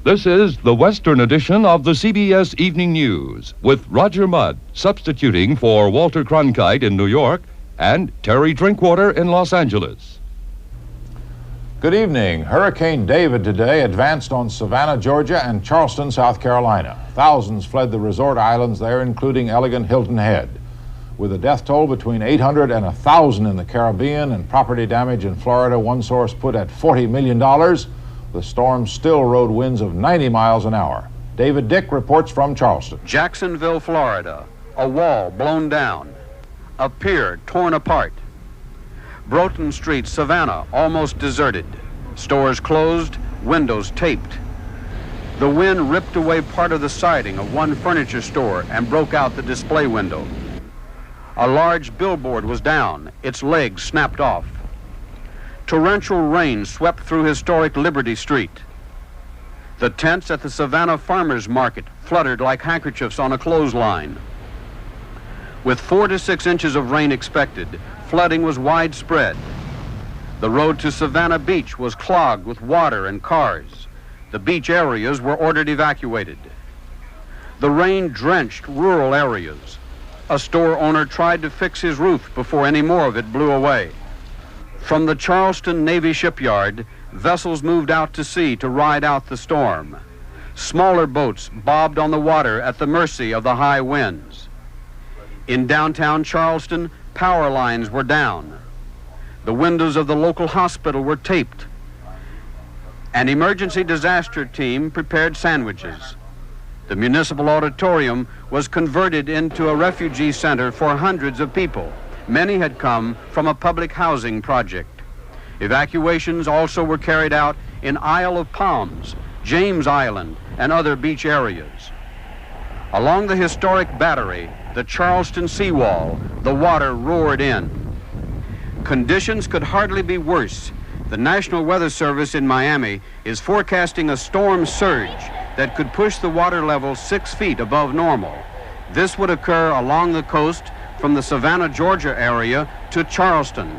This is the Western edition of the CBS Evening News with Roger Mudd substituting for Walter Cronkite in New York and Terry Drinkwater in Los Angeles. Good evening. Hurricane David today advanced on Savannah, Georgia and Charleston, South Carolina. Thousands fled the resort islands there, including elegant Hilton Head. With a death toll between 800 and 1,000 in the Caribbean and property damage in Florida, one source put at $40 million, the storm still rode winds of 90 miles an hour. David Dick reports from Charleston. Jacksonville, Florida. A wall blown down. A pier torn apart. Broughton Street, Savannah, almost deserted. Stores closed, windows taped. The wind ripped away part of the siding of one furniture store and broke out the display window. A large billboard was down, its legs snapped off. Torrential rain swept through historic Liberty Street. The tents at the Savannah Farmers Market fluttered like handkerchiefs on a clothesline. With 4 to 6 inches of rain expected, flooding was widespread. The road to Savannah Beach was clogged with water and cars. The beach areas were ordered evacuated. The rain drenched rural areas. A store owner tried to fix his roof before any more of it blew away. From the Charleston Navy shipyard, vessels moved out to sea to ride out the storm. Smaller boats bobbed on the water at the mercy of the high winds. In downtown Charleston, power lines were down. The windows of the local hospital were taped. An emergency disaster team prepared sandwiches. The municipal auditorium was converted into a refugee center for hundreds of people. Many had come from a public housing project. Evacuations also were carried out in Isle of Palms, James Island, and other beach areas. Along the historic Battery, the Charleston seawall, the water roared in. Conditions could hardly be worse. The National Weather Service in Miami is forecasting a storm surge that could push the water level 6 feet above normal. This would occur along the coast from the Savannah, Georgia area to Charleston.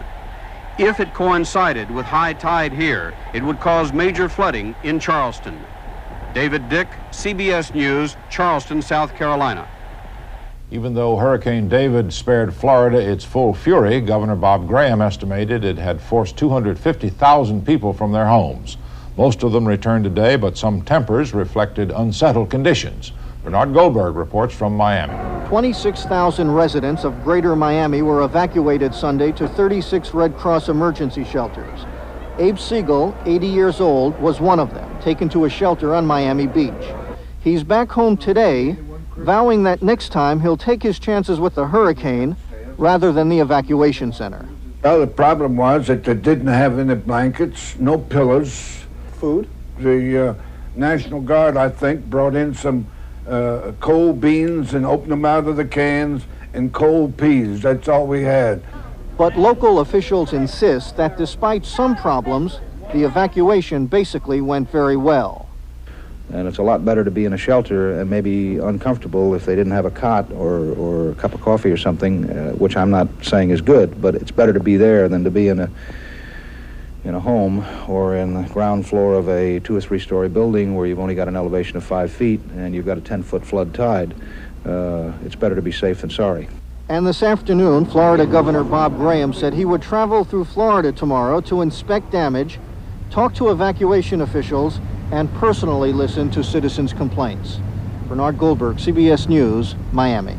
If it coincided with high tide here, it would cause major flooding in Charleston. David Dick, CBS News, Charleston, South Carolina. Even though Hurricane David spared Florida its full fury, Governor Bob Graham estimated it had forced 250,000 people from their homes. Most of them returned today, but some tempers reflected unsettled conditions. Bernard Goldberg reports from Miami. 26,000 residents of Greater Miami were evacuated Sunday to 36 Red Cross emergency shelters. Abe Siegel, 80 years old, was one of them, taken to a shelter on Miami Beach. He's back home today, vowing that next time he'll take his chances with the hurricane rather than the evacuation center. Well, the problem was that they didn't have any blankets, no pillows. Food? The National Guard, I think, brought in some cold beans and opened them out of the cans, and cold peas. That's all we had. But local officials insist that despite some problems, the evacuation basically went very well. And it's a lot better to be in a shelter and maybe uncomfortable if they didn't have a cot or a cup of coffee or something, which I'm not saying is good, but it's better to be there than to be in a home or in the ground floor of a 2 or 3 story building where you've only got an elevation of 5 feet and you've got a 10-foot flood tide. It's better to be safe than sorry. And this afternoon, Florida Governor Bob Graham said he would travel through Florida tomorrow to inspect damage, talk to evacuation officials, and personally listen to citizens' complaints. Bernard Goldberg, CBS News, Miami.